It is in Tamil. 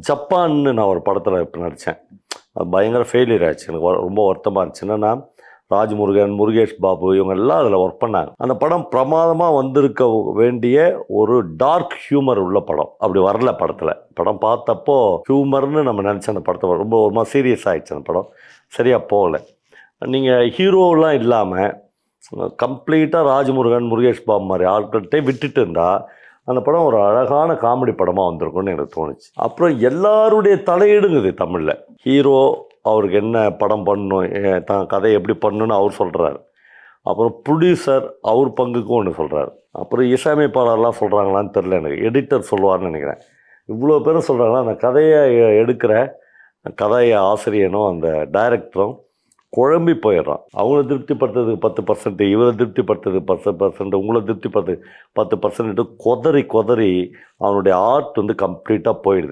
ஜப்பான்னு நான் ஒரு படத்தில் இப்போ நடித்தேன். அது பயங்கர ஃபெயிலியர் ஆச்சு. எனக்கு ரொம்ப வருத்தமாக இருந்துச்சு. என்னென்னா ராஜ்முருகன், முருகேஷ் பாபு இவங்க எல்லாம் அதில் ஒர்க் பண்ணாங்க. அந்த படம் பிரமாதமாக வந்திருக்க வேண்டிய ஒரு டார்க் ஹியூமர் உள்ள படம். அப்படி வரல படத்தில். படம் பார்த்தப்போ ஹியூமர்னு நம்ம நினச்ச அந்த படத்தை ரொம்ப ஒரு மாதிரி சீரியஸ் ஆகிடுச்சு. அந்த படம் சரியாக போகலை. நீங்கள் ஹீரோவெலாம் இல்லாமல் கம்ப்ளீட்டாக ராஜ்முருகன், முருகேஷ் பாபு மாதிரி ஆட்கள்கிட்டே விட்டுட்டு இருந்தால் அந்த படம் ஒரு அழகான காமெடி படமாக வந்திருக்கும்னு எனக்கு தோணுச்சு. அப்புறம் எல்லாருடைய தலையீடுங்குது தமிழில். ஹீரோ அவருக்கு என்ன படம் பண்ணணும், தான் கதையை எப்படி பண்ணணுன்னு அவர் சொல்கிறார். அப்புறம் ப்ரொடியூசர் அவர் பங்குக்கும் ஒன்று சொல்கிறார். அப்புறம் இசையமைப்பாளர்லாம் சொல்கிறாங்களான்னு தெரில, எனக்கு எடிட்டர் சொல்லுவார்னு நினைக்கிறேன். இவ்வளோ பேரும் சொல்கிறாங்களா, அந்த கதையை எடுக்கிற கதையை ஆசிரியனும் அந்த டைரக்டரும் குழம்பி போயிடுறான். அவங்கள திருப்திப்படுத்துறதுக்கு 10%, இவரை திருப்திப்படுத்துறதுக்கு 10%, உங்களை திருப்திப்படுத்துறதுக்கு 10%, கொதறி அவனுடைய ஆர்ட் வந்து கம்ப்ளீட்டாக போயிடுது.